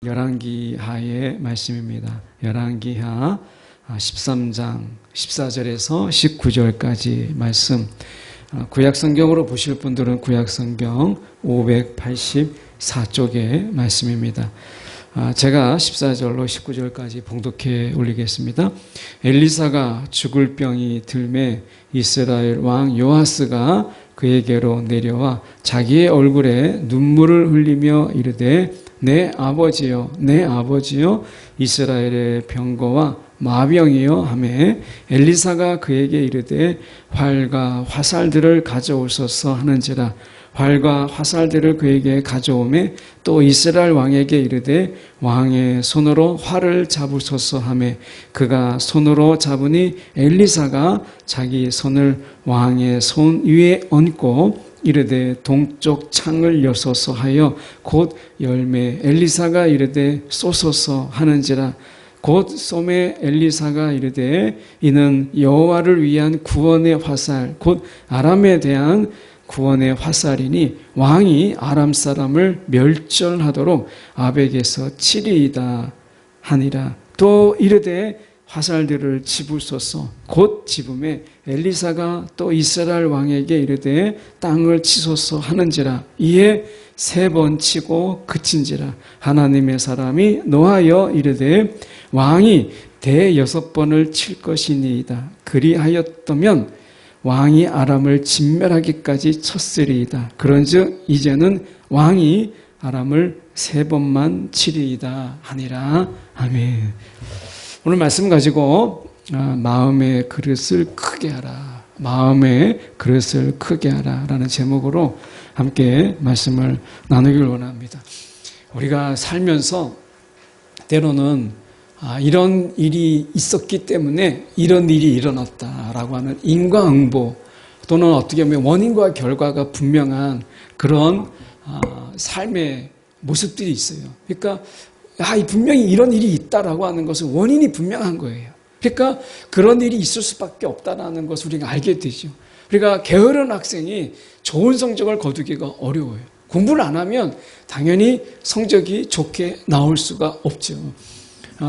열왕기하의 말씀입니다. 열왕기하 13장 14절에서 19절까지 말씀. 구약성경으로 보실 분들은 구약성경 584쪽의 말씀입니다. 제가 14절로 19절까지 봉독해 올리겠습니다. 엘리사가 죽을 병이 들매 이스라엘 왕 요아스가 그에게로 내려와 자기의 얼굴에 눈물을 흘리며 이르되 내 아버지여 내 아버지여 이스라엘의 병거와 마병이여 하매 엘리사가 그에게 이르되 활과 화살들을 가져오소서 하는지라. 활과 화살들을 그에게 가져오매 또 이스라엘 왕에게 이르되 왕의 손으로 활을 잡으소서 하매 그가 손으로 잡으니 엘리사가 자기 손을 왕의 손 위에 얹고 이르되 동쪽 창을 여소서 하여 곧 열매 엘리사가 이르되 쏘소서 하는지라. 곧 쏘매 엘리사가 이르되 이는 여호와를 위한 구원의 화살 곧 아람에 대한 구원의 화살이니 왕이 아람 사람을 멸절하도록 아벡에서 치리이다 하니라. 또 이르되 화살들을 집으소서. 곧 집음에 엘리사가 또 이스라엘 왕에게 이르되 땅을 치소서 하는지라. 이에 3번 치고 그친지라. 하나님의 사람이 노하여 이르되 왕이 6번을 칠 것이니이다. 그리하였다면 왕이 아람을 진멸하기까지 쳤으리이다. 그런즉 이제는 왕이 아람을 3번만 치리이다 하니라. 아멘. 오늘 말씀 가지고 마음의 그릇을 크게 하라, 마음의 그릇을 크게 하라 라는 제목으로 함께 말씀을 나누길 원합니다. 우리가 살면서 때로는 이런 일이 있었기 때문에 이런 일이 일어났다라고 하는 인과응보 또는 어떻게 보면 원인과 결과가 분명한 그런 삶의 모습들이 있어요. 그러니까 분명히 이런 일이 있다라고 하는 것은 원인이 분명한 거예요. 그러니까 그런 일이 있을 수밖에 없다라는 것을 우리가 알게 되죠. 그러니까 게으른 학생이 좋은 성적을 거두기가 어려워요. 공부를 안 하면 당연히 성적이 좋게 나올 수가 없죠.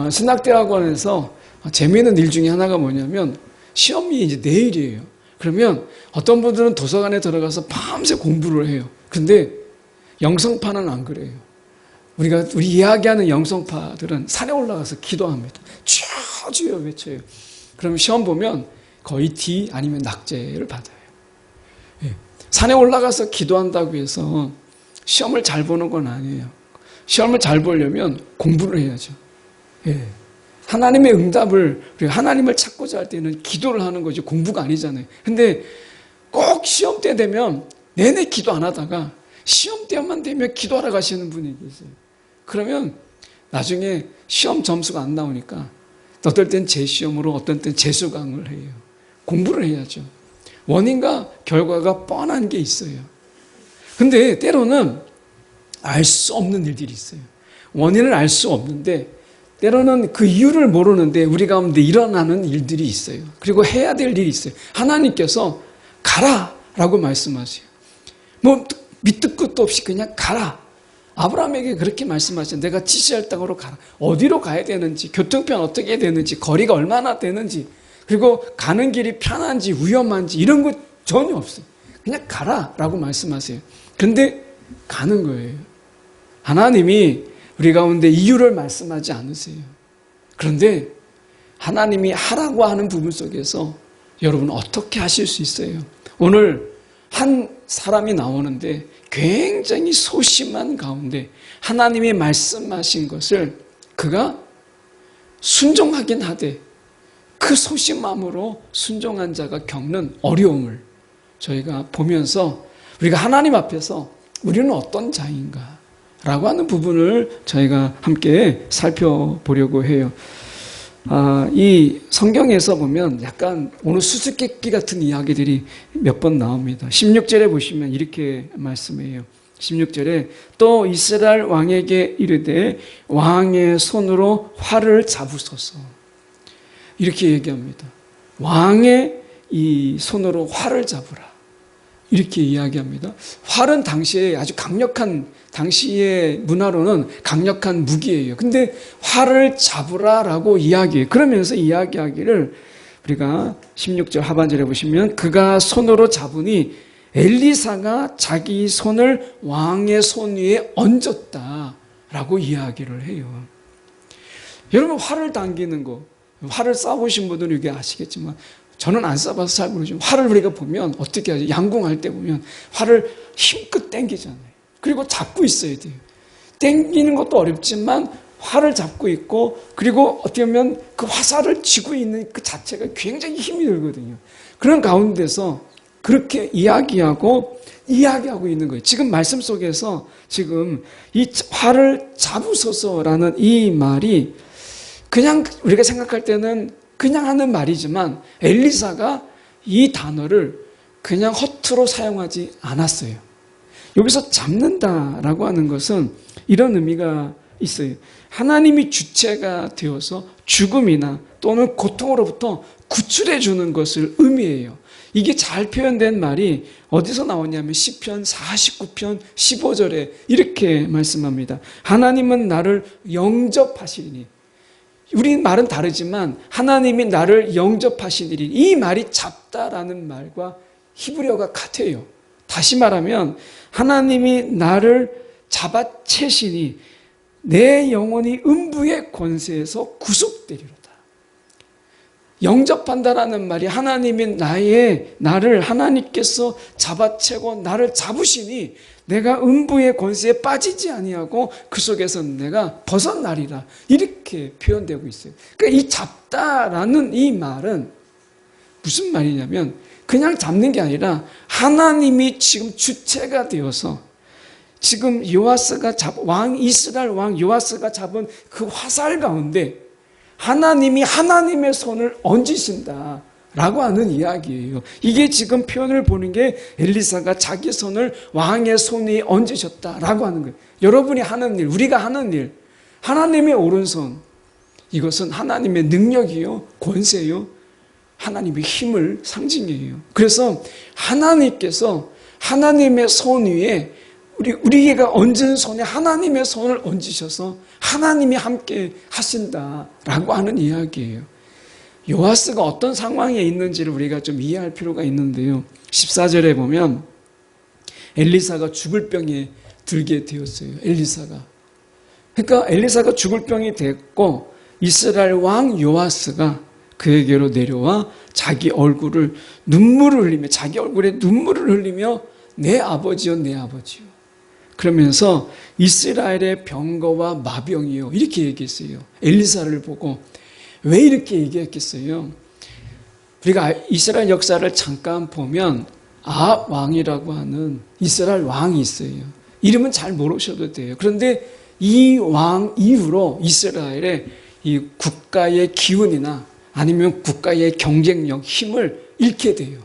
신학대학원에서 재미있는 일 중에 하나가 뭐냐면 시험이 이제 내일이에요. 그러면 어떤 분들은 도서관에 들어가서 밤새 공부를 해요. 그런데 영성파는 안 그래요. 우리 이야기하는 영성파들은 산에 올라가서 기도합니다. 주여 외쳐요. 그럼 시험 보면 거의 D 아니면 낙제를 받아요. 산에 올라가서 기도한다고 해서 시험을 잘 보는 건 아니에요. 시험을 잘 보려면 공부를 해야죠. 하나님의 응답을, 하나님을 찾고자 할 때는 기도를 하는 거죠. 공부가 아니잖아요. 근데 꼭 시험 때 되면 내내 기도 안 하다가 시험 때만 되면 기도하러 가시는 분이 계세요. 그러면 나중에 시험 점수가 안 나오니까 어떨 땐 재시험으로 어떤 땐 재수강을 해요. 공부를 해야죠. 원인과 결과가 뻔한 게 있어요. 근데 때로는 알 수 없는 일들이 있어요. 원인을 알 수 없는데 때로는 그 이유를 모르는데 우리 가운데 일어나는 일들이 있어요. 그리고 해야 될 일이 있어요. 하나님께서 가라라고 말씀하세요. 밑도 끝도 없이 그냥 가라. 아브라함에게 그렇게 말씀하셨어요. 내가 지시할 땅으로 가라. 어디로 가야 되는지, 교통편 어떻게 해야 되는지, 거리가 얼마나 되는지, 그리고 가는 길이 편한지 위험한지 이런 거 전혀 없어요. 그냥 가라라고 말씀하세요. 그런데 가는 거예요. 하나님이 우리 가운데 이유를 말씀하지 않으세요. 그런데 하나님이 하라고 하는 부분 속에서 여러분 어떻게 하실 수 있어요? 오늘 한 사람이 나오는데 굉장히 소심한 가운데 하나님이 말씀하신 것을 그가 순종하긴 하되 그 소심함으로 순종한 자가 겪는 어려움을 저희가 보면서 우리가 하나님 앞에서 우리는 어떤 자인가 라고 하는 부분을 저희가 함께 살펴보려고 해요. 이 성경에서 보면 약간 오늘 수수께끼 같은 이야기들이 몇 번 나옵니다. 16절에 보시면 이렇게 말씀해요. 16절에 또 이스라엘 왕에게 이르되 왕의 손으로 활을 잡으소서. 이렇게 얘기합니다. 왕의 이 손으로 활을 잡으라. 이렇게 이야기합니다. 활은 당시에 아주 강력한, 당시의 문화로는 강력한 무기예요. 근데 활을 잡으라라고 이야기해요. 그러면서 이야기하기를 우리가 16절 하반절에 보시면 그가 손으로 잡으니 엘리사가 자기 손을 왕의 손 위에 얹었다라고 이야기를 해요. 여러분, 활을 당기는 거, 활을 쏴보신 분들은 이게 아시겠지만 저는 안 쏴봐서 잘 모르지만 활을 우리가 보면 어떻게 하죠? 양궁할 때 보면 활을 힘껏 당기잖아요. 그리고 잡고 있어야 돼요. 당기는 것도 어렵지만 활을 잡고 있고, 그리고 어떻게 보면 그 화살을 쥐고 있는 그 자체가 굉장히 힘이 들거든요. 그런 가운데서 그렇게 이야기하고 있는 거예요. 지금 말씀 속에서 지금 이 활을 잡으소서라는 이 말이 그냥 우리가 생각할 때는 그냥 하는 말이지만 엘리사가 이 단어를 그냥 허투루 사용하지 않았어요. 여기서 잡는다라고 하는 것은 이런 의미가 있어요. 하나님이 주체가 되어서 죽음이나 또는 고통으로부터 구출해 주는 것을 의미해요. 이게 잘 표현된 말이 어디서 나오냐면 시편 49편 15절에 이렇게 말씀합니다. 하나님은 나를 영접하시리니, 우리 말은 다르지만 하나님이 나를 영접하시리니, 이 말이 잡다라는 말과 히브리어가 같아요. 다시 말하면 하나님이 나를 잡아채시니 내 영혼이 음부의 권세에서 구속되리로다. 영접한다라는 말이 하나님이 나를 하나님께서 잡아채고 나를 잡으시니 내가 음부의 권세에 빠지지 아니하고 그 속에서 내가 벗어나리라, 이렇게 표현되고 있어요. 그러니까 이 잡다라는 이 말은 무슨 말이냐면 그냥 잡는 게 아니라 하나님이 지금 주체가 되어서 지금 이스라엘 왕 요아스가 잡은 그 화살 가운데 하나님이 하나님의 손을 얹으신다라고 하는 이야기예요. 이게 지금 표현을 보는 게 엘리사가 자기 손을 왕의 손 위에 얹으셨다라고 하는 거예요. 여러분이 하는 일, 우리가 하는 일, 하나님의 오른손, 이것은 하나님의 능력이요, 권세요, 하나님의 힘을 상징해요. 그래서 하나님께서 하나님의 손 위에 우리가 얹은 손에 하나님의 손을 얹으셔서 하나님이 함께 하신다라고 하는 이야기예요. 요아스가 어떤 상황에 있는지를 우리가 좀 이해할 필요가 있는데요. 14절에 보면 엘리사가 죽을 병에 들게 되었어요. 그러니까 엘리사가 죽을 병이 됐고 이스라엘 왕 요아스가 그에게로 내려와 자기 얼굴에 눈물을 흘리며 내 아버지요, 내 아버지요. 그러면서 이스라엘의 병거와 마병이요, 이렇게 얘기했어요. 엘리사를 보고. 왜 이렇게 얘기했겠어요? 우리가 이스라엘 역사를 잠깐 보면 아합 왕이라고 하는 이스라엘 왕이 있어요. 이름은 잘 모르셔도 돼요. 그런데 이 왕 이후로 이스라엘의 이 국가의 기운이나 아니면 국가의 경쟁력, 힘을 잃게 돼요.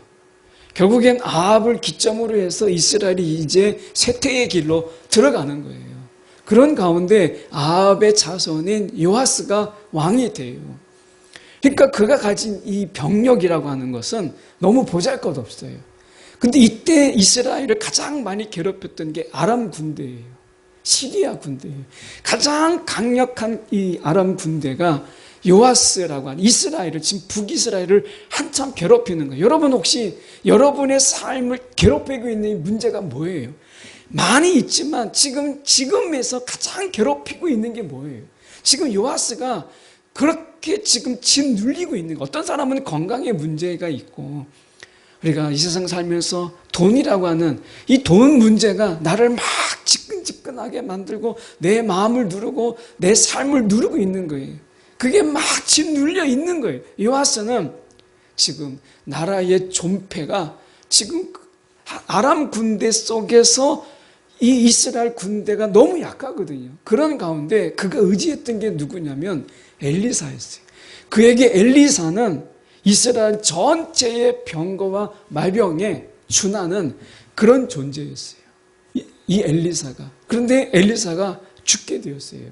결국엔 아합을 기점으로 해서 이스라엘이 이제 쇠퇴의 길로 들어가는 거예요. 그런 가운데 아합의 자손인 요아스가 왕이 돼요. 그러니까 그가 가진 이 병력이라고 하는 것은 너무 보잘것없어요. 근데 이때 이스라엘을 가장 많이 괴롭혔던 게 아람 군대예요. 시리아 군대예요. 가장 강력한 이 아람 군대가 요아스라고 하는 이스라엘을, 지금 북이스라엘을 한참 괴롭히는 거예요. 여러분 혹시 여러분의 삶을 괴롭히고 있는 문제가 뭐예요? 많이 있지만 지금에서 가장 괴롭히고 있는 게 뭐예요? 지금 요아스가 그렇게 지금 짓눌리고 있는 거. 어떤 사람은 건강에 문제가 있고, 우리가 이 세상 살면서 돈이라고 하는 이 돈 문제가 나를 막 지끈지끈하게 만들고 내 마음을 누르고 내 삶을 누르고 있는 거예요. 그게 막 짓눌려 있는 거예요. 요아스는 지금 나라의 존폐가 지금 아람 군대 속에서 이 이스라엘 군대가 너무 약하거든요. 그런 가운데 그가 의지했던 게 누구냐면 엘리사였어요. 그에게 엘리사는 이스라엘 전체의 병거와 말병에 준하는 그런 존재였어요. 이 엘리사가. 그런데 엘리사가 죽게 되었어요.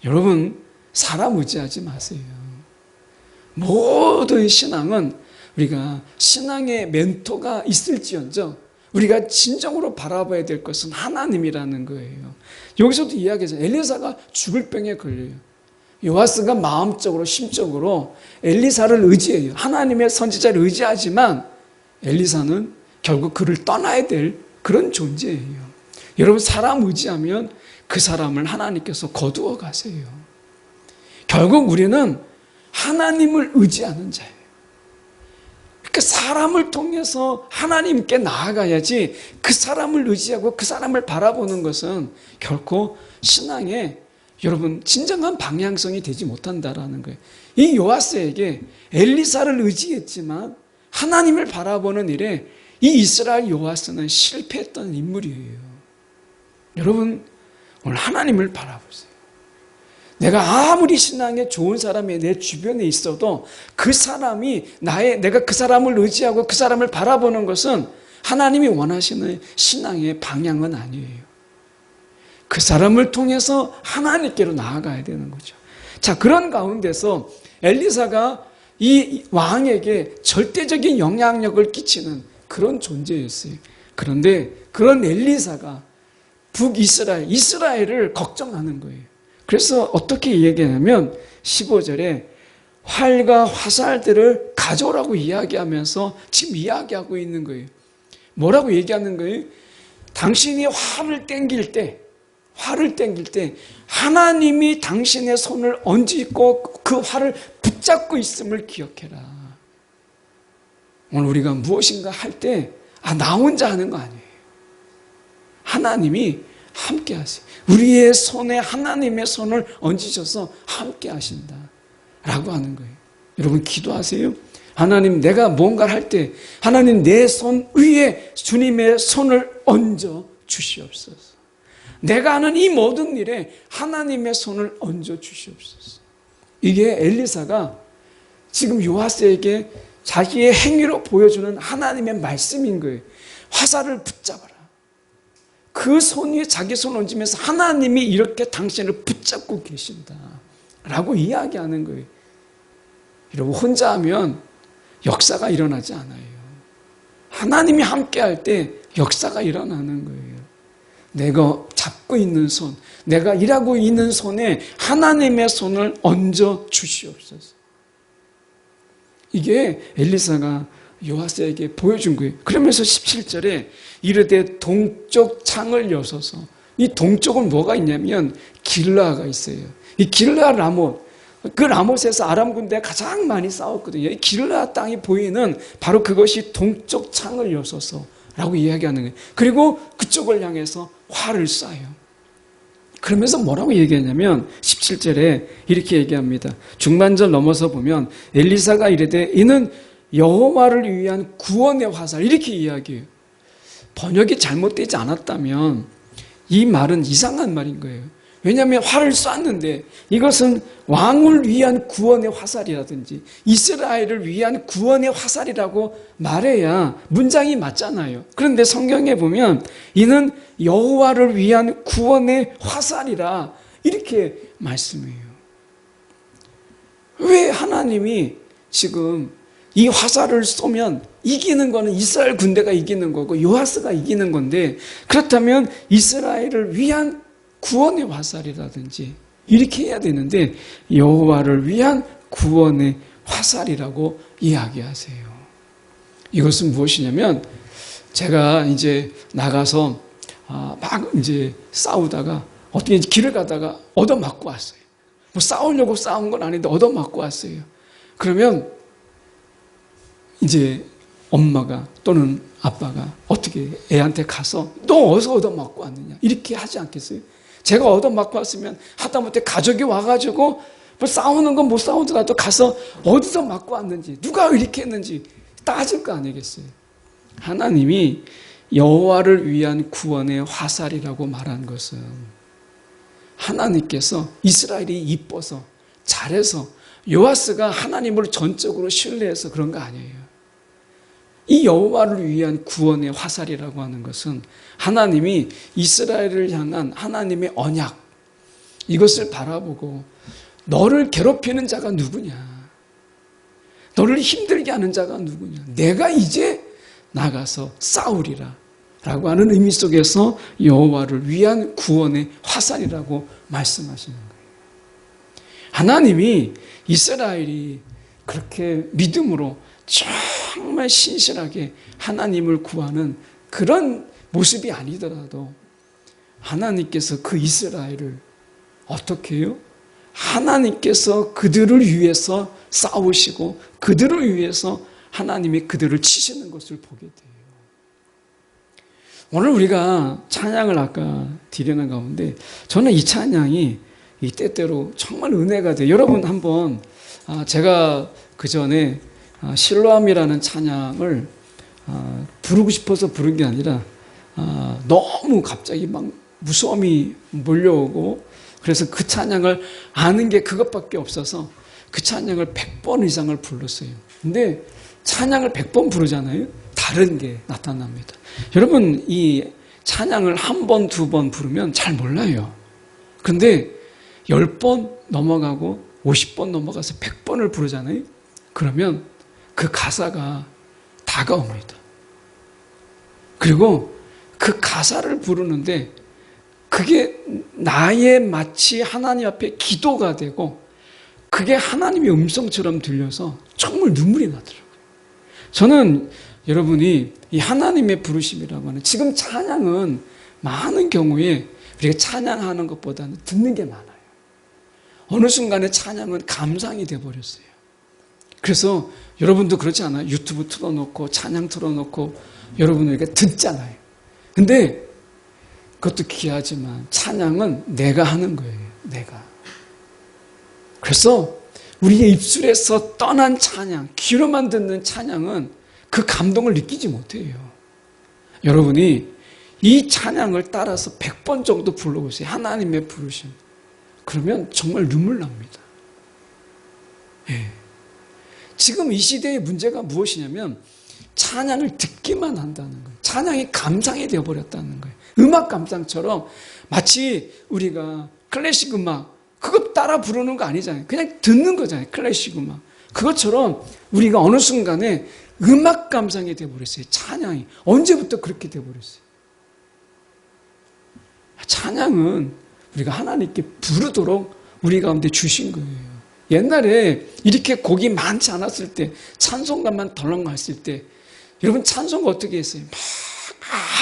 여러분, 사람 의지하지 마세요. 모든 신앙은 우리가 신앙의 멘토가 있을지언정 우리가 진정으로 바라봐야 될 것은 하나님이라는 거예요. 여기서도 이야기하잖아요. 엘리사가 죽을 병에 걸려요. 요아스가 마음적으로 심적으로 엘리사를 의지해요. 하나님의 선지자를 의지하지만 엘리사는 결국 그를 떠나야 될 그런 존재예요. 여러분, 사람 의지하면 그 사람을 하나님께서 거두어 가세요. 결국 우리는 하나님을 의지하는 자예요. 그러니까 사람을 통해서 하나님께 나아가야지, 그 사람을 의지하고 그 사람을 바라보는 것은 결코 신앙의 여러분 진정한 방향성이 되지 못한다라는 거예요. 이 요아스에게 엘리사를 의지했지만 하나님을 바라보는 일에 이 이스라엘 요아스는 실패했던 인물이에요. 여러분, 오늘 하나님을 바라보세요. 내가 아무리 신앙에 좋은 사람이 내 주변에 있어도 그 사람이 내가 그 사람을 의지하고 그 사람을 바라보는 것은 하나님이 원하시는 신앙의 방향은 아니에요. 그 사람을 통해서 하나님께로 나아가야 되는 거죠. 자, 그런 가운데서 엘리사가 이 왕에게 절대적인 영향력을 끼치는 그런 존재였어요. 그런데 그런 엘리사가 이스라엘을 걱정하는 거예요. 그래서 어떻게 얘기하냐면 15절에 활과 화살들을 가져오라고 이야기하면서 지금 이야기하고 있는 거예요. 뭐라고 얘기하는 거예요? 당신이 활을 땡길 때 하나님이 당신의 손을 얹고 그 활을 붙잡고 있음을 기억해라. 오늘 우리가 무엇인가 할 때 나 혼자 하는 거 아니에요. 하나님이 함께 하세요. 우리의 손에 하나님의 손을 얹으셔서 함께 하신다 라고 하는 거예요. 여러분, 기도하세요. 하나님, 내가 뭔가를 할 때 하나님 내 손 위에 주님의 손을 얹어 주시옵소서. 내가 하는 이 모든 일에 하나님의 손을 얹어 주시옵소서. 이게 엘리사가 지금 요아스에게 자기의 행위로 보여주는 하나님의 말씀인 거예요. 화살을 붙잡아라. 그 손 위에 자기 손을 얹으면서 하나님이 이렇게 당신을 붙잡고 계신다 라고 이야기하는 거예요. 여러분, 혼자 하면 역사가 일어나지 않아요. 하나님이 함께 할 때 역사가 일어나는 거예요. 내가 잡고 있는 손, 내가 일하고 있는 손에 하나님의 손을 얹어 주시옵소서. 이게 엘리사가 요아스에게 보여준 거예요. 그러면서 17절에 이르되 동쪽 창을 여서서, 이 동쪽은 뭐가 있냐면 길라가 있어요. 이 길라 라못, 그 라못에서 아람 군대가 가장 많이 싸웠거든요. 이 길라 땅이 보이는 바로 그것이 동쪽 창을 여서서 라고 이야기하는 거예요. 그리고 그쪽을 향해서 활을 쏴요. 그러면서 뭐라고 얘기하냐면 17절에 이렇게 얘기합니다. 중반절 넘어서 보면 엘리사가 이르되 이는 여호와를 위한 구원의 화살, 이렇게 이야기해요. 번역이 잘못되지 않았다면 이 말은 이상한 말인 거예요. 왜냐하면 활을 쐈는데 이것은 왕을 위한 구원의 화살이라든지 이스라엘을 위한 구원의 화살이라고 말해야 문장이 맞잖아요. 그런데 성경에 보면 이는 여호와를 위한 구원의 화살이라 이렇게 말씀해요. 왜 하나님이 지금 이 화살을 쏘면 이기는 거는 이스라엘 군대가 이기는 거고 요아스가 이기는 건데, 그렇다면 이스라엘을 위한 구원의 화살이라든지 이렇게 해야 되는데 여호와를 위한 구원의 화살이라고 이야기하세요. 이것은 무엇이냐면, 제가 이제 나가서 막 이제 싸우다가 어떻게 길을 가다가 얻어맞고 왔어요. 뭐 싸우려고 싸운 건 아닌데 얻어맞고 왔어요. 그러면 이제 엄마가 또는 아빠가 어떻게 애한테 가서 너 어디서 얻어맞고 왔느냐 이렇게 하지 않겠어요? 제가 얻어맞고 왔으면 하다못해 가족이 와가지고 뭐 싸우는 건 못 싸우더라도 가서 어디서 맞고 왔는지 누가 이렇게 했는지 따질 거 아니겠어요? 하나님이 여호와를 위한 구원의 화살이라고 말한 것은 하나님께서 이스라엘이 이뻐서 잘해서 요아스가 하나님을 전적으로 신뢰해서 그런 거 아니에요. 이 여호와를 위한 구원의 화살이라고 하는 것은 하나님이 이스라엘을 향한 하나님의 언약, 이것을 바라보고 너를 괴롭히는 자가 누구냐, 너를 힘들게 하는 자가 누구냐, 내가 이제 나가서 싸우리라, 라고 하는 의미 속에서 여호와를 위한 구원의 화살이라고 말씀하시는 거예요. 하나님이 이스라엘이 그렇게 믿음으로 정말 신실하게 하나님을 구하는 그런 모습이 아니더라도 하나님께서 그 이스라엘을 어떻게 해요? 하나님께서 그들을 위해서 싸우시고 그들을 위해서 하나님이 그들을 치시는 것을 보게 돼요. 오늘 우리가 찬양을 아까 드리는 가운데 저는 이 찬양이 이 때때로 정말 은혜가 돼요. 여러분 한번 제가 그 전에 실로암이라는 찬양을 부르고 싶어서 부른 게 아니라 너무 갑자기 막 무서움이 몰려오고 그래서 그 찬양을 아는 게 그것밖에 없어서 그 찬양을 100번 이상을 불렀어요. 근데 찬양을 100번 부르잖아요. 다른 게 나타납니다. 여러분 이 찬양을 한 번, 두 번 부르면 잘 몰라요. 근데 10번 넘어가고 50번 넘어가서 100번을 부르잖아요. 그러면 그 가사가 다가옵니다. 그리고 그 가사를 부르는데 그게 나의 마치 하나님 앞에 기도가 되고 그게 하나님의 음성처럼 들려서 정말 눈물이 나더라고요. 저는 여러분이 이 하나님의 부르심이라고 하는 지금 찬양은 많은 경우에 우리가 찬양하는 것보다는 듣는 게 많아요. 어느 순간에 찬양은 감상이 돼버렸어요. 그래서 여러분도 그렇지 않아요? 유튜브 틀어놓고 찬양 틀어놓고 여러분 우리가 듣잖아요. 근데 그것도 귀하지만 찬양은 내가 하는 거예요. 내가. 그래서 우리의 입술에서 떠난 찬양, 귀로만 듣는 찬양은 그 감동을 느끼지 못해요. 여러분이 이 찬양을 따라서 100번 정도 불러보세요. 하나님의 부르심. 그러면 정말 눈물 납니다. 예. 지금 이 시대의 문제가 무엇이냐면 찬양을 듣기만 한다는 거예요. 찬양이 감상이 되어버렸다는 거예요. 음악 감상처럼 마치 우리가 클래식 음악 그거 따라 부르는 거 아니잖아요. 그냥 듣는 거잖아요. 클래식 음악. 그것처럼 우리가 어느 순간에 음악 감상이 되어버렸어요. 찬양이. 언제부터 그렇게 되어버렸어요. 찬양은 우리가 하나님께 부르도록 우리 가운데 주신 거예요. 옛날에 이렇게 곡이 많지 않았을 때 찬송가만 덜렁 갔을 때 여러분 찬송가 어떻게 했어요? 막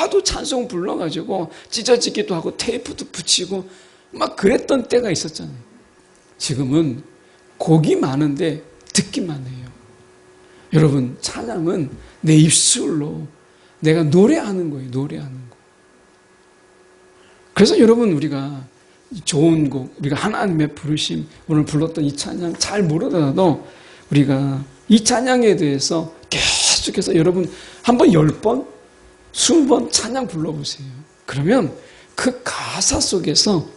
하도 찬송 불러가지고 찢어지기도 하고 테이프도 붙이고 막 그랬던 때가 있었잖아요. 지금은 곡이 많은데 듣기만 해요. 여러분 찬양은 내 입술로 내가 노래하는 거예요. 노래하는 거. 그래서 여러분 우리가 좋은 곡, 우리가 하나님의 부르심, 오늘 불렀던 이 찬양 잘 모르더라도 우리가 이 찬양에 대해서 계속해서 여러분 한번 10번, 20번 찬양 불러보세요. 그러면 그 가사 속에서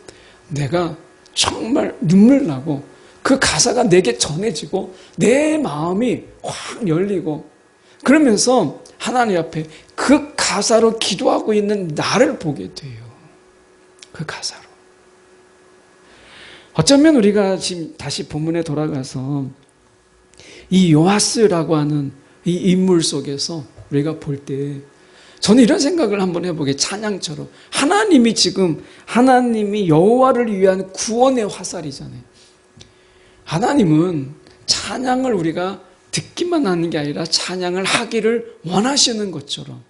내가 정말 눈물 나고 그 가사가 내게 전해지고 내 마음이 확 열리고 그러면서 하나님 앞에 그 가사로 기도하고 있는 나를 보게 돼요. 그 가사로. 어쩌면 우리가 지금 다시 본문에 돌아가서 이 요아스라고 하는 이 인물 속에서 우리가 볼 때 저는 이런 생각을 한번 해보게 찬양처럼 하나님이 지금 하나님이 여호와를 위한 구원의 화살이잖아요. 하나님은 찬양을 우리가 듣기만 하는 게 아니라 찬양을 하기를 원하시는 것처럼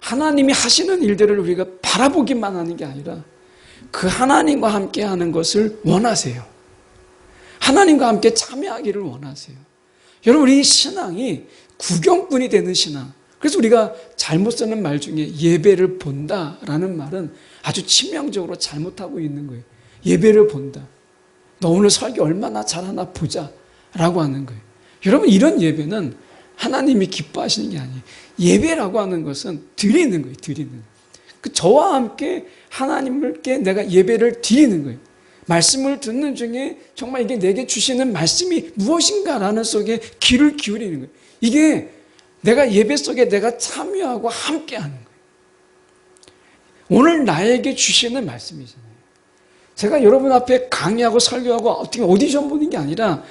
하나님이 하시는 일들을 우리가 바라보기만 하는 게 아니라 그 하나님과 함께 하는 것을 원하세요. 하나님과 함께 참여하기를 원하세요. 여러분 우리 신앙이 구경꾼이 되는 신앙. 그래서 우리가 잘못 쓰는 말 중에 예배를 본다라는 말은 아주 치명적으로 잘못하고 있는 거예요. 예배를 본다. 너 오늘 설교 얼마나 잘하나 보자 라고 하는 거예요. 여러분 이런 예배는 하나님이 기뻐하시는 게 아니에요. 예배라고 하는 것은 드리는 거예요. 드리는 거예요. 그 저와 함께 하나님께 내가 예배를 드리는 거예요. 말씀을 듣는 중에 정말 이게 내게 주시는 말씀이 무엇인가라는 속에 귀를 기울이는 거예요. 이게 내가 예배 속에 내가 참여하고 함께 하는 거예요. 오늘 나에게 주시는 말씀이잖아요. 제가 여러분 앞에 강의하고 설교하고 어떻게 오디션 보는 게 아니라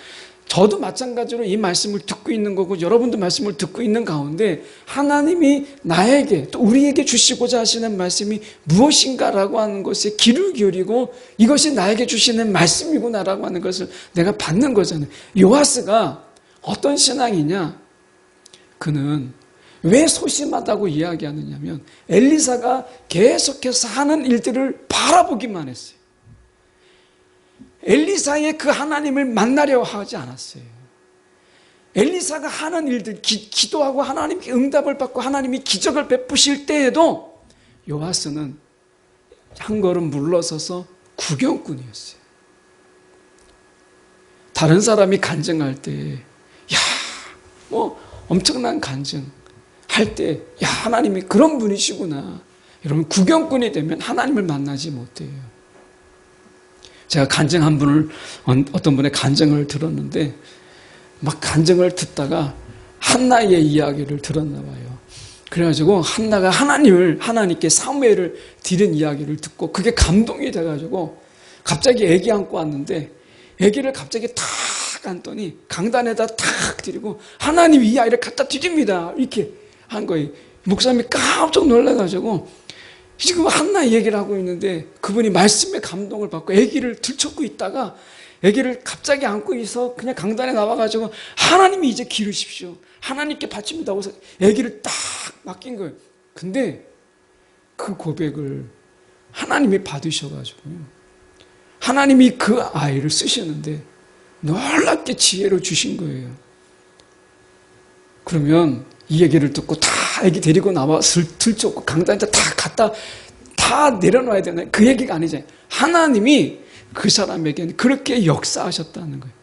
저도 마찬가지로 이 말씀을 듣고 있는 거고 여러분도 말씀을 듣고 있는 가운데 하나님이 나에게 또 우리에게 주시고자 하시는 말씀이 무엇인가라고 하는 것에 귀를 기울이고 이것이 나에게 주시는 말씀이구나라고 하는 것을 내가 받는 거잖아요. 요아스가 어떤 신앙이냐? 그는 왜 소심하다고 이야기하느냐면 엘리사가 계속해서 하는 일들을 바라보기만 했어요. 엘리사의 그 하나님을 만나려 하지 않았어요. 엘리사가 하는 일들, 기도하고 하나님께 응답을 받고 하나님이 기적을 베푸실 때에도 요아스는 한 걸음 물러서서 구경꾼이었어요. 다른 사람이 간증할 때, 엄청난 간증 할 때, 하나님이 그런 분이시구나. 여러분, 구경꾼이 되면 하나님을 만나지 못해요. 제가 간증 어떤 분의 간증을 들었는데, 막 간증을 듣다가 한나의 이야기를 들었나 봐요. 그래가지고 한나가 하나님께 사무엘을 드린 이야기를 듣고 그게 감동이 돼가지고 갑자기 아기 안고 왔는데 아기를 갑자기 탁 안더니 강단에다 탁 드리고 하나님 이 아이를 갖다 드립니다. 이렇게 한 거예요. 목사님이 깜짝 놀라가지고 지금 한나 얘기를 하고 있는데 그분이 말씀에 감동을 받고 아기를 들쳐고 있다가 아기를 갑자기 안고 있어 그냥 강단에 나와가지고 하나님이 이제 기르십시오. 하나님께 바칩니다. 그래서 아기를 딱 맡긴 거예요. 근데 그 고백을 하나님이 받으셔가지고요. 하나님이 그 아이를 쓰시는데 놀랍게 지혜를 주신 거예요. 그러면 이 얘기를 듣고 다 애기 데리고 나와서 들쳤고 강단에다 다 내려놔야 되나요? 그 얘기가 아니잖아요. 하나님이 그 사람에게는 그렇게 역사하셨다는 거예요.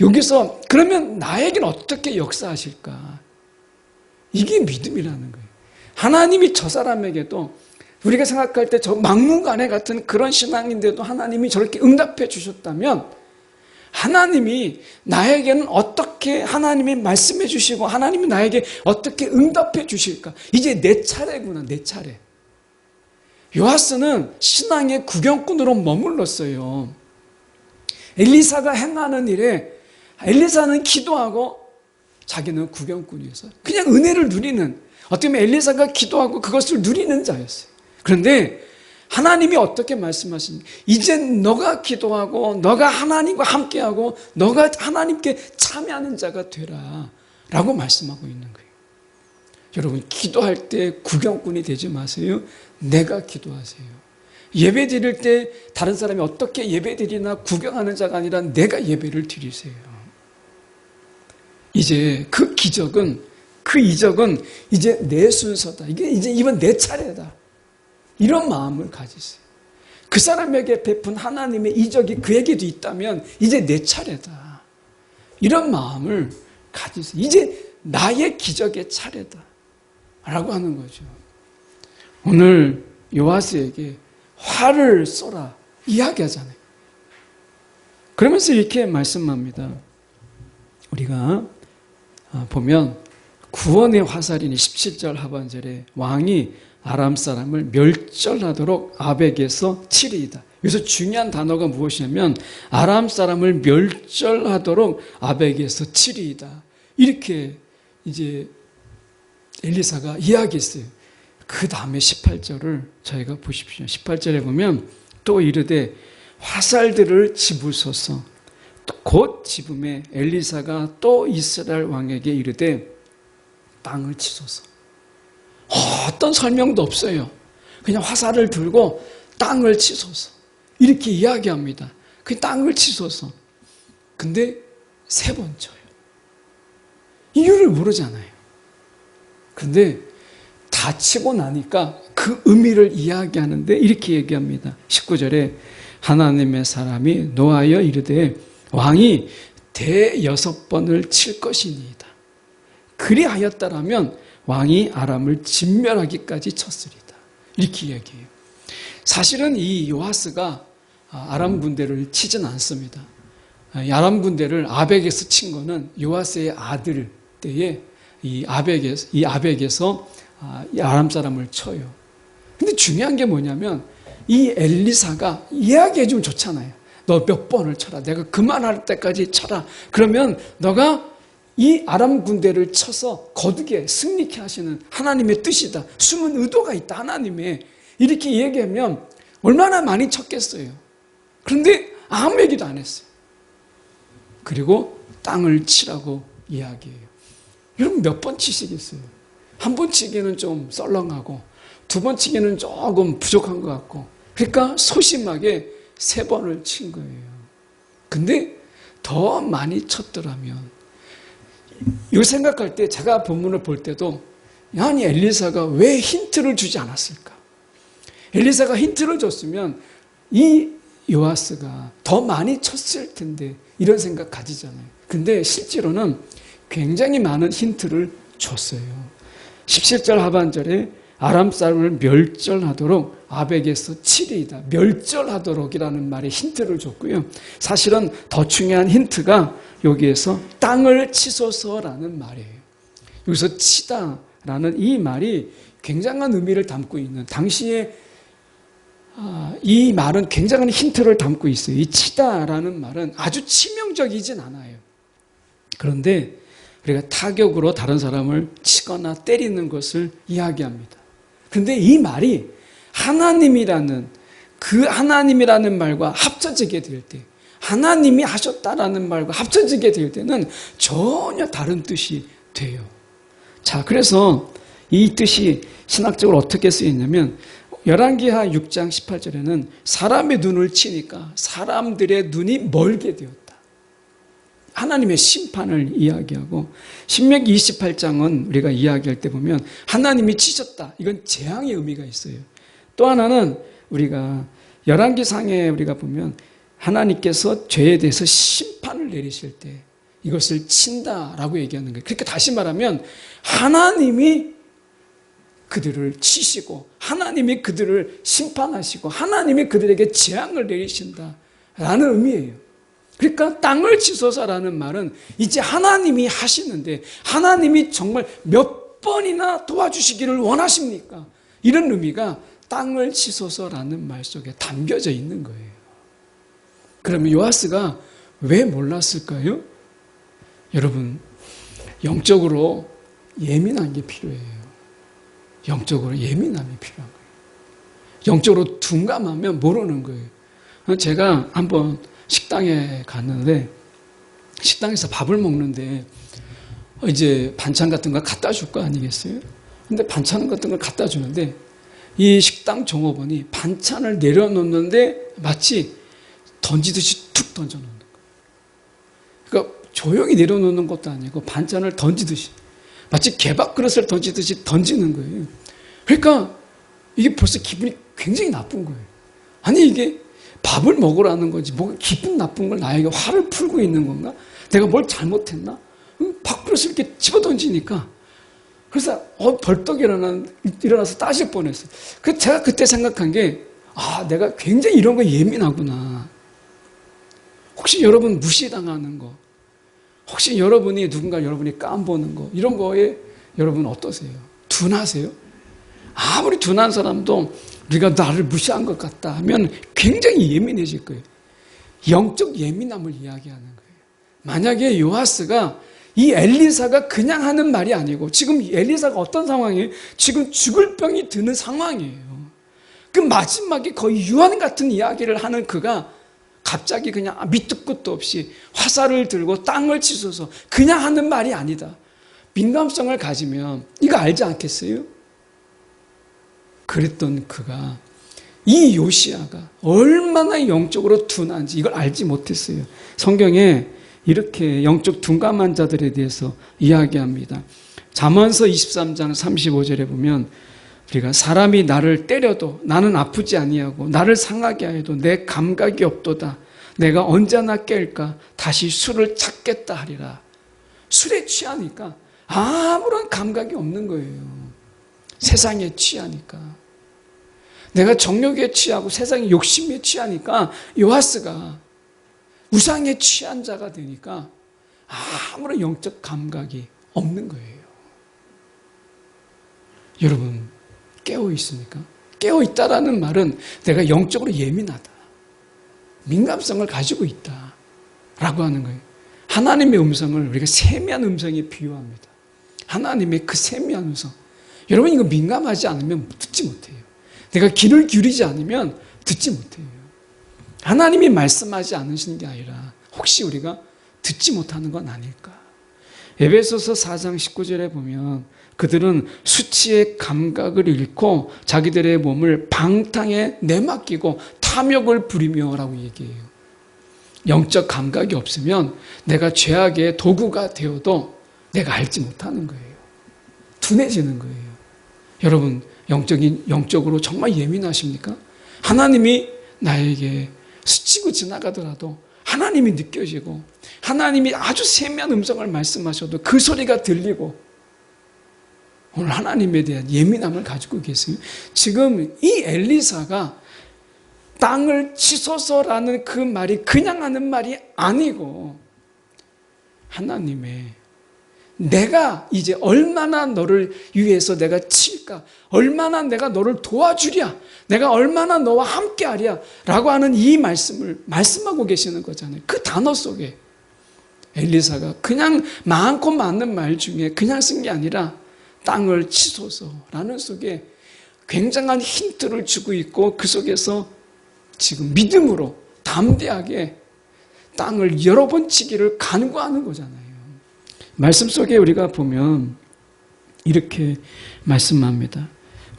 여기서 그러면 나에게는 어떻게 역사하실까? 이게 믿음이라는 거예요. 하나님이 저 사람에게도 우리가 생각할 때 저 막무가내 같은 그런 신앙인데도 하나님이 저렇게 응답해 주셨다면 하나님이 나에게는 어떻게 하나님이 말씀해 주시고 하나님이 나에게 어떻게 응답해 주실까? 이제 내 차례구나, 내 차례. 요아스는 신앙의 구경꾼으로 머물렀어요. 엘리사가 행하는 일에 엘리사는 기도하고 자기는 구경꾼이었어요. 그냥 은혜를 누리는, 어떻게 보면 엘리사가 기도하고 그것을 누리는 자였어요. 그런데 하나님이 어떻게 말씀하시니? 이제 너가 기도하고 너가 하나님과 함께하고 너가 하나님께 참여하는 자가 되라 라고 말씀하고 있는 거예요. 여러분, 기도할 때 구경꾼이 되지 마세요. 내가 기도하세요. 예배 드릴 때 다른 사람이 어떻게 예배 드리나 구경하는 자가 아니라 내가 예배를 드리세요. 이제 그 기적은, 그 이적은 이제 내 순서다. 이번 내 차례다. 이런 마음을 가지세요. 그 사람에게 베푼 하나님의 이적이 그에게도 있다면 이제 내 차례다. 이런 마음을 가지세요. 이제 나의 기적의 차례다. 라고 하는 거죠. 오늘 요아스에게 화를 쏘라 이야기하잖아요. 그러면서 이렇게 말씀합니다. 우리가 보면 구원의 화살이니 17절 하반절에 왕이 아람 사람을 멸절하도록 아벡에서 치리이다. 여기서 중요한 단어가 무엇이냐면 아람 사람을 멸절하도록 아벡에서 치리이다. 이렇게 이제 엘리사가 이야기했어요. 그 다음에 18절을 저희가 보십시오. 18절에 보면 또 이르되 화살들을 집으소서. 곧 집음에 엘리사가 또 이스라엘 왕에게 이르되 땅을 치소서. 어떤 설명도 없어요. 그냥 화살을 들고 땅을 치소서. 이렇게 이야기합니다. 그 땅을 치소서. 근데 세 번 쳐요. 이유를 모르잖아요. 근데 다 치고 나니까 그 의미를 이야기하는데 이렇게 얘기합니다. 19절에 하나님의 사람이 노하여 이르되 왕이 대여섯 번을 칠 것이니이다. 그리하였다라면 왕이 아람을 진멸하기까지 쳤으리다. 이렇게 얘기해요. 사실은 이 요아스가 아람 군대를 치진 않습니다. 아람 군대를 아벡에서 친 거는 요아스의 아들 때에 이 아벡에서 아람 사람을 쳐요. 근데 중요한 게 뭐냐면 이 엘리사가 이야기해주면 좋잖아요. 너 몇 번을 쳐라. 내가 그만할 때까지 쳐라. 그러면 너가 이 아람 군대를 쳐서 거두게 승리케 하시는 하나님의 뜻이다. 숨은 의도가 있다. 하나님의. 이렇게 얘기하면 얼마나 많이 쳤겠어요. 그런데 아무 얘기도 안 했어요. 그리고 땅을 치라고 이야기해요. 여러분 몇 번 치시겠어요? 한 번 치기는 좀 썰렁하고 두 번 치기는 조금 부족한 것 같고 그러니까 소심하게 3번을 친 거예요. 근데 더 많이 쳤더라면 이 생각할 때 제가 본문을 볼 때도 아니 엘리사가 왜 힌트를 주지 않았을까? 엘리사가 힌트를 줬으면 이 요아스가 더 많이 쳤을 텐데 이런 생각 가지잖아요. 근데 실제로는 굉장히 많은 힌트를 줬어요. 17절 하반절에 아람 사람을 멸절하도록 아벡에서 7일이다. 멸절하도록이라는 말에 힌트를 줬고요. 사실은 더 중요한 힌트가 여기에서 땅을 치소서라는 말이에요. 여기서 치다라는 이 말이 굉장한 의미를 담고 있는 당시에 이 말은 굉장한 힌트를 담고 있어요. 이 치다라는 말은 아주 치명적이진 않아요. 그런데 우리가 타격으로 다른 사람을 치거나 때리는 것을 이야기합니다. 그런데 이 말이 하나님이라는 그 하나님이라는 말과 합쳐지게 될 때, 하나님이 하셨다라는 말과 합쳐지게 될 때는 전혀 다른 뜻이 돼요. 자, 그래서 이 뜻이 신학적으로 어떻게 쓰이냐면 열왕기하 6장 18절에는 사람의 눈을 치니까 사람들의 눈이 멀게 되었다. 하나님의 심판을 이야기하고 신명기 28장은 우리가 이야기할 때 보면 하나님이 치셨다. 이건 재앙의 의미가 있어요. 또 하나는 우리가 열왕기상에 우리가 보면 하나님께서 죄에 대해서 심판을 내리실 때 이것을 친다라고 얘기하는 거예요. 그러니까 다시 말하면 하나님이 그들을 치시고 하나님이 그들을 심판하시고 하나님이 그들에게 재앙을 내리신다라는 의미예요. 그러니까 땅을 치소서라는 말은 이제 하나님이 하시는데 하나님이 정말 몇 번이나 도와주시기를 원하십니까? 이런 의미가 땅을 치소서라는 말 속에 담겨져 있는 거예요. 그러면 요아스가 왜 몰랐을까요? 여러분, 영적으로 예민한 게 필요해요. 영적으로 예민함이 필요한 거예요. 영적으로 둔감하면 모르는 거예요. 제가 한번 식당에 갔는데 식당에서 밥을 먹는데 이제 반찬 같은 걸 갖다 줄 거 아니겠어요? 근데 반찬 같은 걸 갖다 주는데 이 식당 종업원이 반찬을 내려놓는데 마치 던지듯이 툭 던져놓는 거예요. 그러니까 조용히 내려놓는 것도 아니고 반찬을 던지듯이 마치 개밥 그릇을 던지듯이 던지는 거예요. 그러니까 이게 벌써 기분이 굉장히 나쁜 거예요. 아니 이게 밥을 먹으라는 거지 뭐 기분 나쁜 걸 나에게 화를 풀고 있는 건가? 내가 뭘 잘못했나? 밥그릇을 이렇게 집어던지니까 그래서 벌떡 일어나서 따질 뻔했어요. 제가 그때 생각한 게 내가 굉장히 이런 거 예민하구나. 혹시 여러분 무시당하는 거, 혹시 여러분이 여러분이 깜보는 거 이런 거에 여러분 어떠세요? 둔하세요? 아무리 둔한 사람도 우리가 나를 무시한 것 같다 하면 굉장히 예민해질 거예요. 영적 예민함을 이야기하는 거예요. 만약에 요아스가 이 엘리사가 그냥 하는 말이 아니고 지금 엘리사가 어떤 상황이에요? 지금 죽을 병이 드는 상황이에요. 그 마지막에 거의 유언 같은 이야기를 하는 그가 갑자기 그냥 밑도 끝도 없이 화살을 들고 땅을 치소서 그냥 하는 말이 아니다. 민감성을 가지면 이거 알지 않겠어요? 그랬던 그가 이 요시야가 얼마나 영적으로 둔한지 이걸 알지 못했어요. 성경에 이렇게 영적 둔감한 자들에 대해서 이야기합니다. 잠언서 23장 35절에 보면 우리가 사람이 나를 때려도 나는 아프지 아니하고 나를 상하게 하여도 내 감각이 없도다. 내가 언제나 깰까 다시 술을 찾겠다 하리라. 술에 취하니까 아무런 감각이 없는 거예요. 세상에 취하니까. 내가 정욕에 취하고 세상의 욕심에 취하니까 요아스가 우상에 취한 자가 되니까 아무런 영적 감각이 없는 거예요. 여러분 깨어 있습니까? 깨어 있다라는 말은 내가 영적으로 예민하다. 민감성을 가지고 있다라고 하는 거예요. 하나님의 음성을 우리가 세미한 음성에 비유합니다. 하나님의 그 세미한 음성. 여러분 이거 민감하지 않으면 듣지 못해요. 내가 귀를 기울이지 않으면 듣지 못해요. 하나님이 말씀하지 않으시는 게 아니라 혹시 우리가 듣지 못하는 건 아닐까. 에베소서 4장 19절에 보면 그들은 수치의 감각을 잃고 자기들의 몸을 방탕에 내맡기고 탐욕을 부리며 라고 얘기해요. 영적 감각이 없으면 내가 죄악의 도구가 되어도 내가 알지 못하는 거예요. 둔해지는 거예요. 여러분 영적으로 정말 예민하십니까? 하나님이 나에게 스치고 지나가더라도 하나님이 느껴지고 하나님이 아주 세미한 음성을 말씀하셔도 그 소리가 들리고 오늘 하나님에 대한 예민함을 가지고 계세요. 지금 이 엘리사가 땅을 치소서라는 그 말이 그냥 하는 말이 아니고 하나님의 내가 이제 얼마나 너를 위해서 내가 칠까? 얼마나 내가 너를 도와주랴? 내가 얼마나 너와 함께하랴? 라고 하는 이 말씀을 말씀하고 계시는 거잖아요. 그 단어 속에 엘리사가 그냥 많고 많은 말 중에 그냥 쓴 게 아니라 땅을 치소서라는 속에 굉장한 힌트를 주고 있고 그 속에서 지금 믿음으로 담대하게 땅을 여러 번 치기를 간구하는 거잖아요. 말씀 속에 우리가 보면 이렇게 말씀합니다.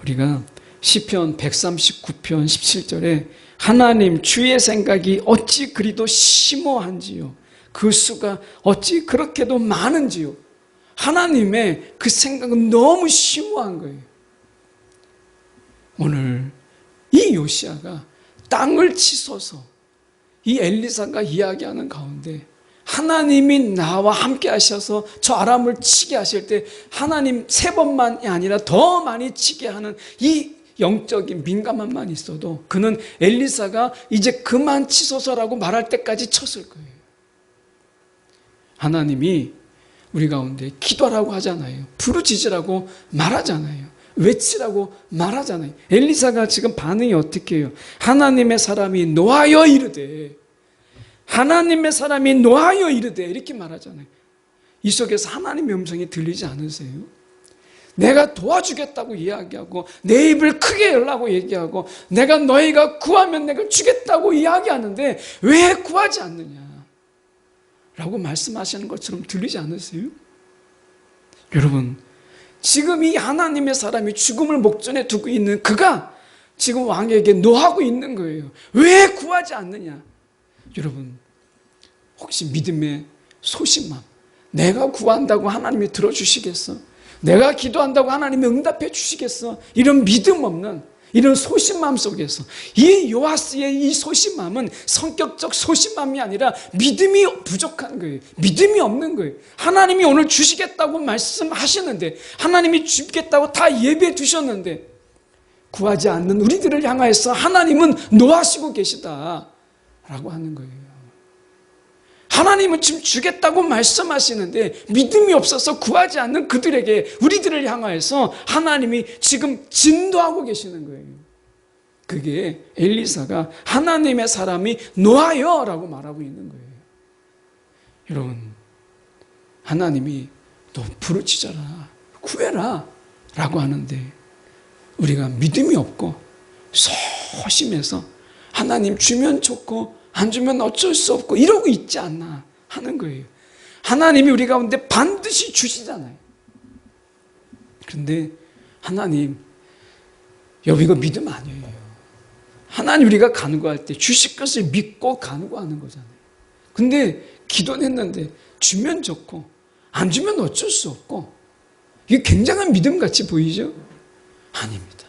우리가 시편 139편 17절에 하나님 주의 생각이 어찌 그리도 심오한지요. 그 수가 어찌 그렇게도 많은지요. 하나님의 그 생각은 너무 심오한 거예요. 오늘 이 요시야가 땅을 치소서 이 엘리사가 이야기하는 가운데 하나님이 나와 함께 하셔서 저 아람을 치게 하실 때 하나님 3번만이 아니라 더 많이 치게 하는 이 영적인 민감함만 있어도 그는 엘리사가 이제 그만 치소서라고 말할 때까지 쳤을 거예요. 하나님이 우리 가운데 기도하라고 하잖아요. 부르짖으라고 말하잖아요. 외치라고 말하잖아요. 엘리사가 지금 반응이 어떻게 해요? 하나님의 사람이 노하여 이르되 하나님의 사람이 노하여 이르되 이렇게 말하잖아요. 이 속에서 하나님의 음성이 들리지 않으세요? 내가 도와주겠다고 이야기하고 내 입을 크게 열라고 얘기하고 내가 너희가 구하면 내가 주겠다고 이야기하는데 왜 구하지 않느냐 라고 말씀하시는 것처럼 들리지 않으세요? 여러분 지금 이 하나님의 사람이 죽음을 목전에 두고 있는 그가 지금 왕에게 노하고 있는 거예요. 왜 구하지 않느냐? 여러분 혹시 믿음의 소심함 내가 구한다고 하나님이 들어주시겠어? 내가 기도한다고 하나님이 응답해 주시겠어? 이런 믿음 없는 이런 소심함 속에서 이 요아스의 이 소심함은 성격적 소심함이 아니라 믿음이 부족한 거예요. 믿음이 없는 거예요. 하나님이 오늘 주시겠다고 말씀하시는데 하나님이 주겠다고 다 예배해 주셨는데 구하지 않는 우리들을 향하여서 하나님은 노하시고 계시다라고 하는 거예요. 하나님은 지금 주겠다고 말씀하시는데 믿음이 없어서 구하지 않는 그들에게 우리들을 향하여서 하나님이 지금 진도하고 계시는 거예요. 그게 엘리사가 하나님의 사람이 노하여 라고 말하고 있는 거예요. 여러분 하나님이 너 부르짖어라 구해라 라고 하는데 우리가 믿음이 없고 소심해서 하나님 주면 좋고 안 주면 어쩔 수 없고 이러고 있지 않나 하는 거예요. 하나님이 우리 가운데 반드시 주시잖아요. 그런데 하나님 여러분 이거 믿음 아니에요. 하나님 우리가 간구할 때 주실 것을 믿고 간구하는 거잖아요. 근데 기도는 했는데 주면 좋고 안 주면 어쩔 수 없고 이게 굉장한 믿음같이 보이죠? 아닙니다.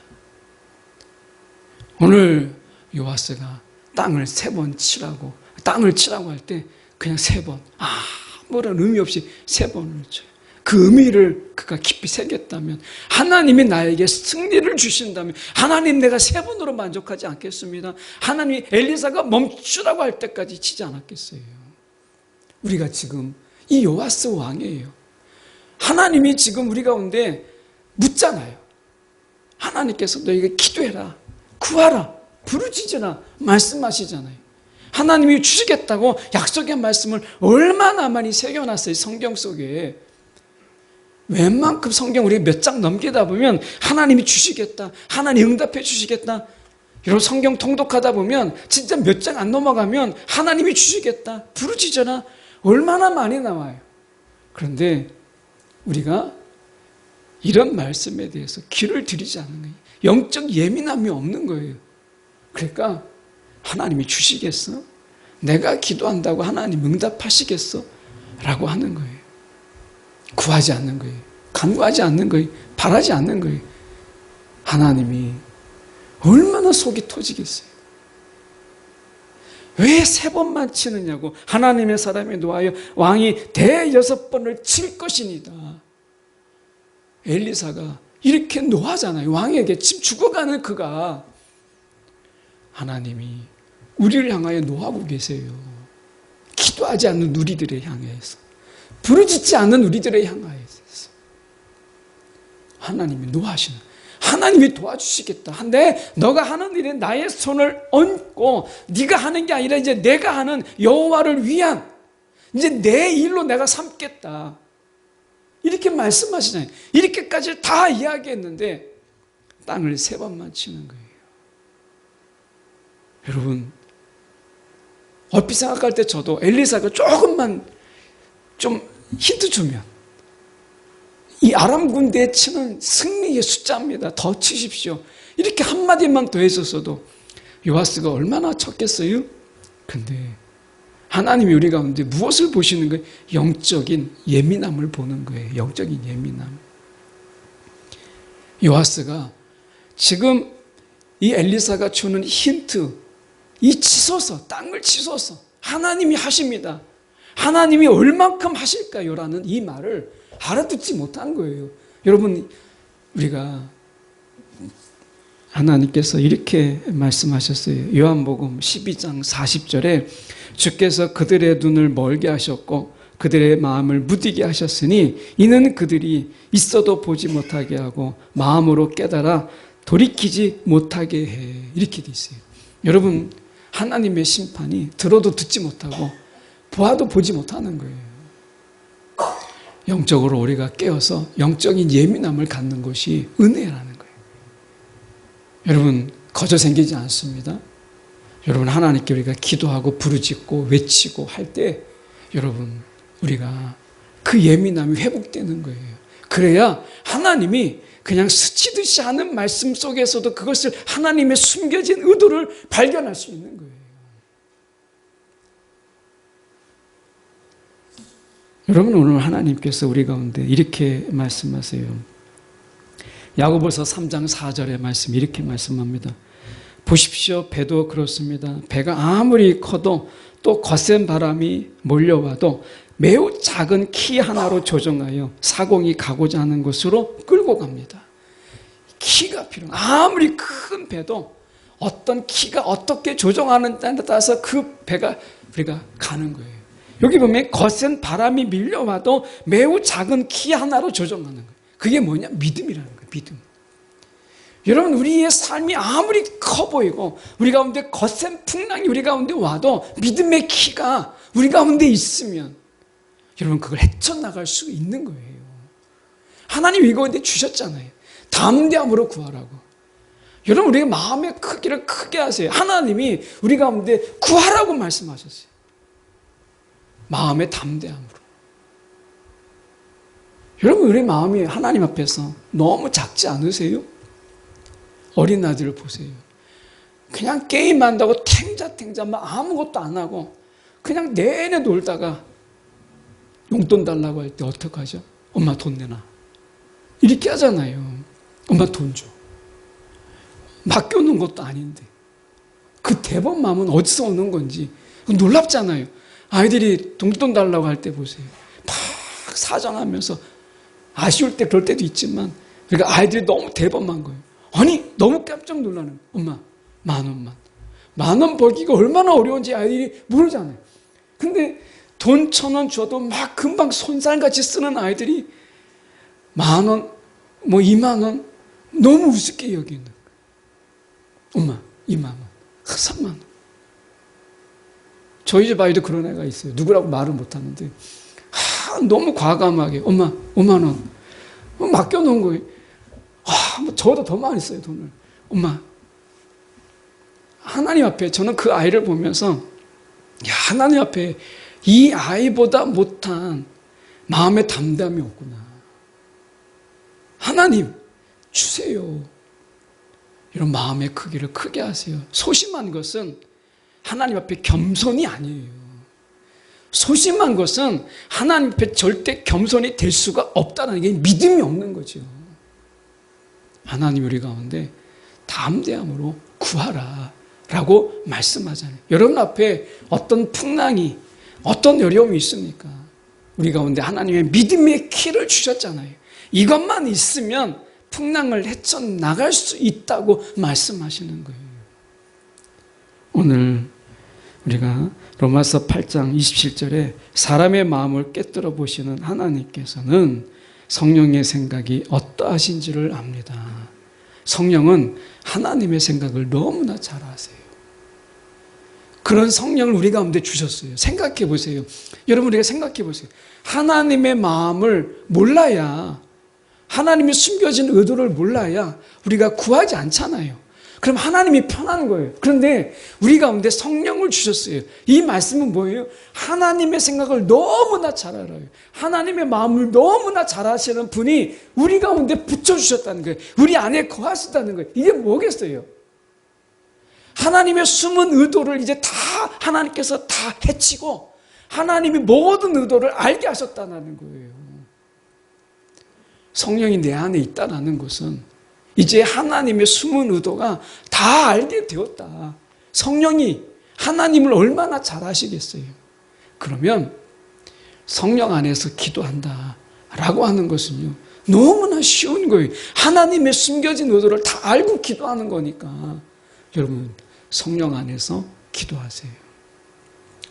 오늘 요아스가 땅을 3번 치라고 땅을 치라고 할 때 그냥 3번 아무런 의미 없이 3번을 쳐요. 그 의미를 그가 깊이 새겼다면 하나님이 나에게 승리를 주신다면 하나님 내가 3번으로 만족하지 않겠습니다. 하나님이 엘리사가 멈추라고 할 때까지 치지 않았겠어요. 우리가 지금 이 요아스 왕이에요. 하나님이 지금 우리 가운데 묻잖아요. 하나님께서 너에게 기도해라 구하라 부르짖으라 말씀하시잖아요. 하나님이 주시겠다고 약속의 말씀을 얼마나 많이 새겨놨어요. 성경 속에. 웬만큼 성경 우리 몇 장 넘기다 보면 하나님이 주시겠다, 하나님 응답해 주시겠다. 여러분 성경 통독하다 보면 진짜 몇 장 안 넘어가면 하나님이 주시겠다, 부르짖어라 얼마나 많이 나와요. 그런데 우리가 이런 말씀에 대해서 귀를 들이지 않는 거예요. 영적 예민함이 없는 거예요. 그러니까 하나님이 주시겠어? 내가 기도한다고 하나님 응답하시겠어? 라고 하는 거예요. 구하지 않는 거예요. 간구하지 않는 거예요. 바라지 않는 거예요. 하나님이 얼마나 속이 터지겠어요. 왜 3번만 치느냐고. 하나님의 사람이 노하여 왕이 대6번을 칠 것이니다. 엘리사가 이렇게 노하잖아요. 왕에게 지금 죽어가는 그가. 하나님이 우리를 향하여 노하고 계세요. 기도하지 않는 우리들을 향해서, 부르짖지 않는 우리들을 향하여서 하나님이 노하시는, 하나님이 도와주시겠다. 근데 너가 하는 일에 나의 손을 얹고 네가 하는 게 아니라 이제 내가 하는 여호와를 위한 이제 내 일로 내가 삼겠다. 이렇게 말씀하시잖아요. 이렇게까지 다 이야기했는데 땅을 3번만 치는 거예요. 여러분, 얼핏 생각할 때 저도 엘리사가 조금만 좀 힌트 주면 이 아람 군대에 치는 승리의 숫자입니다. 더 치십시오. 이렇게 한마디만 더 했었어도 요아스가 얼마나 쳤겠어요? 근데 하나님이 우리 가운데 무엇을 보시는 거예요? 영적인 예민함을 보는 거예요. 영적인 예민함. 요아스가 지금 이 엘리사가 주는 힌트, 이 치소서, 땅을 치소서 하나님이 하십니다. 하나님이 얼만큼 하실까요? 라는 이 말을 알아듣지 못한 거예요. 여러분, 우리가 하나님께서 이렇게 말씀하셨어요. 요한복음 12장 40절에 주께서 그들의 눈을 멀게 하셨고 그들의 마음을 무디게 하셨으니 이는 그들이 있어도 보지 못하게 하고 마음으로 깨달아 돌이키지 못하게 해. 이렇게 돼 있어요. 여러분, 하나님의 심판이 들어도 듣지 못하고 보아도 보지 못하는 거예요. 영적으로 우리가 깨어서 영적인 예민함을 갖는 것이 은혜라는 거예요. 여러분, 거저 생기지 않습니다. 여러분, 하나님께 우리가 기도하고 부르짖고 외치고 할 때 여러분, 우리가 그 예민함이 회복되는 거예요. 그래야 하나님이 그냥 스치듯이 하는 말씀 속에서도 그것을 하나님의 숨겨진 의도를 발견할 수 있는 거예요. 여러분, 오늘 하나님께서 우리 가운데 이렇게 말씀하세요. 야고보서 3장 4절의 말씀 이렇게 말씀합니다. 보십시오. 배도 그렇습니다. 배가 아무리 커도 또 거센 바람이 몰려와도 매우 작은 키 하나로 조정하여 사공이 가고자 하는 곳으로 끌고 갑니다. 키가 필요해요. 아무리 큰 배도 어떤 키가 어떻게 조정하는지에 따라서 그 배가 우리가 가는 거예요. 여기 보면 거센 바람이 밀려와도 매우 작은 키 하나로 조정하는 거예요. 그게 뭐냐? 믿음이라는 거예요. 믿음. 여러분, 우리의 삶이 아무리 커 보이고 우리 가운데 거센 풍랑이 우리 가운데 와도 믿음의 키가 우리 가운데 있으면 여러분, 그걸 헤쳐나갈 수 있는 거예요. 하나님 이거 근데 주셨잖아요. 담대함으로 구하라고. 여러분, 우리가 마음의 크기를 크게 하세요. 하나님이 우리 가운데 구하라고 말씀하셨어요. 마음의 담대함으로. 여러분, 우리 마음이 하나님 앞에서 너무 작지 않으세요? 어린 아들을 보세요. 그냥 게임한다고 탱자탱자만 아무것도 안 하고 그냥 내내 놀다가 용돈 달라고 할 때 어떡하죠? 엄마 돈 내놔. 이렇게 하잖아요. 엄마 돈 줘. 맡겨놓은 것도 아닌데 그 대범 마음은 어디서 오는 건지 놀랍잖아요. 아이들이 용돈 달라고 할 때 보세요. 막 사정하면서 아쉬울 때 그럴 때도 있지만 그러니까 아이들이 너무 대범한 거예요. 아니, 너무 깜짝 놀라는 거예요. 엄마 10,000원만. 10,000원 벌기가 얼마나 어려운지 아이들이 모르잖아요. 근데 돈 1,000원 줘도 막 금방 손살같이 쓰는 아이들이 10,000원, 뭐 20,000원 너무 우습게 여기는 거예요. 엄마 20,000원, 30,000원. 저희 집 아이도 그런 애가 있어요. 누구라고 말을 못하는데 너무 과감하게 엄마 5만 원 맡겨놓은 거예요. 뭐 저보다 더 많이 써요, 돈을. 엄마, 하나님 앞에 저는 그 아이를 보면서 하나님 앞에 이 아이보다 못한 마음의 담담이 없구나. 하나님 주세요. 이런 마음의 크기를 크게 하세요. 소심한 것은 하나님 앞에 겸손이 아니에요. 소심한 것은 하나님 앞에 절대 겸손이 될 수가 없다는 게 믿음이 없는 거죠. 하나님 우리 가운데 담대함으로 구하라 라고 말씀하잖아요. 여러분 앞에 어떤 풍랑이, 어떤 어려움이 있습니까? 우리 가운데 하나님의 믿음의 키를 주셨잖아요. 이것만 있으면 풍랑을 헤쳐나갈 수 있다고 말씀하시는 거예요. 오늘 우리가 로마서 8장 27절에 사람의 마음을 깨뜨려 보시는 하나님께서는 성령의 생각이 어떠하신지를 압니다. 성령은 하나님의 생각을 너무나 잘 아세요. 그런 성령을 우리 가운데 주셨어요. 생각해 보세요. 여러분 우리가 생각해 보세요. 하나님의 마음을 몰라야, 하나님의 숨겨진 의도를 몰라야 우리가 구하지 않잖아요. 그럼 하나님이 편한 거예요. 그런데 우리 가운데 성령을 주셨어요. 이 말씀은 뭐예요? 하나님의 생각을 너무나 잘 알아요. 하나님의 마음을 너무나 잘 아시는 분이 우리 가운데 붙여주셨다는 거예요. 우리 안에 거하시다는 거예요. 이게 뭐겠어요? 하나님의 숨은 의도를 이제 다 하나님께서 다 해치고 하나님이 모든 의도를 알게 하셨다는 거예요. 성령이 내 안에 있다는 것은 이제 하나님의 숨은 의도가 다 알게 되었다. 성령이 하나님을 얼마나 잘 아시겠어요? 그러면 성령 안에서 기도한다 라고 하는 것은요, 너무나 쉬운 거예요. 하나님의 숨겨진 의도를 다 알고 기도하는 거니까. 여러분, 성령 안에서 기도하세요.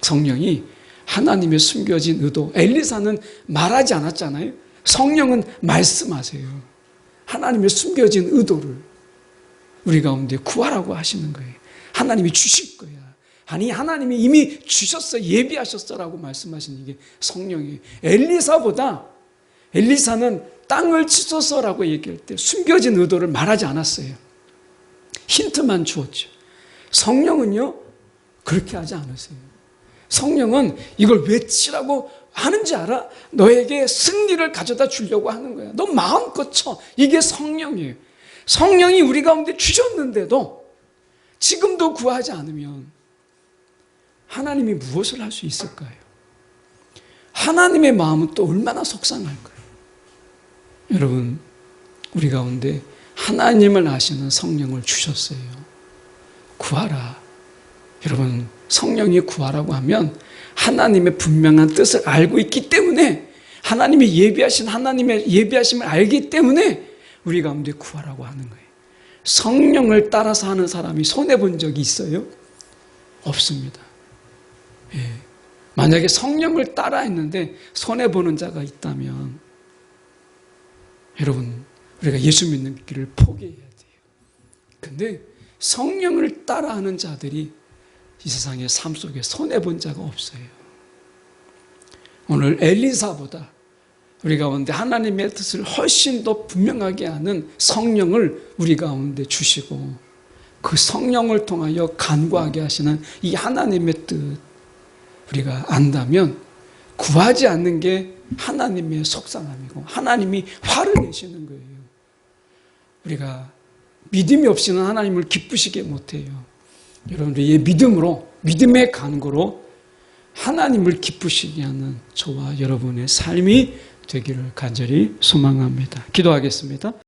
성령이 하나님의 숨겨진 의도, 엘리사는 말하지 않았잖아요. 성령은 말씀하세요. 하나님의 숨겨진 의도를 우리 가운데 구하라고 하시는 거예요. 하나님이 주실 거야. 아니, 하나님이 이미 주셨어, 예비하셨어라고 말씀하시는 게 성령이에요. 엘리사는 땅을 치소서라고 얘기할 때 숨겨진 의도를 말하지 않았어요. 힌트만 주었죠. 성령은요, 그렇게 하지 않으세요. 성령은 이걸 외치라고 하는지 알아? 너에게 승리를 가져다 주려고 하는 거야. 너 마음껏 쳐. 이게 성령이에요. 성령이 우리 가운데 주셨는데도 지금도 구하지 않으면 하나님이 무엇을 할 수 있을까요? 하나님의 마음은 또 얼마나 속상할까요? 여러분, 우리 가운데 하나님을 아시는 성령을 주셨어요. 구하라. 여러분, 성령이 구하라고 하면 하나님의 분명한 뜻을 알고 있기 때문에, 하나님의 예비하심을 알기 때문에 우리 가운데 구하라고 하는 거예요. 성령을 따라서 하는 사람이 손해본 적이 있어요? 없습니다. 예. 만약에 성령을 따라 했는데 손해보는 자가 있다면 여러분, 우리가 예수 믿는 길을 포기해야 돼요. 근데 성령을 따라하는 자들이 이 세상의 삶 속에 손해본 자가 없어요. 오늘 엘리사보다 우리 가운데 하나님의 뜻을 훨씬 더 분명하게 하는 성령을 우리 가운데 주시고, 그 성령을 통하여 간구하게 하시는 이 하나님의 뜻 우리가 안다면 구하지 않는 게 하나님의 속상함이고 하나님이 화를 내시는 거예요. 우리가 믿음이 없이는 하나님을 기쁘시게 못해요. 여러분들의 믿음으로, 믿음의 간구로 하나님을 기쁘시게 하는 저와 여러분의 삶이 되기를 간절히 소망합니다. 기도하겠습니다.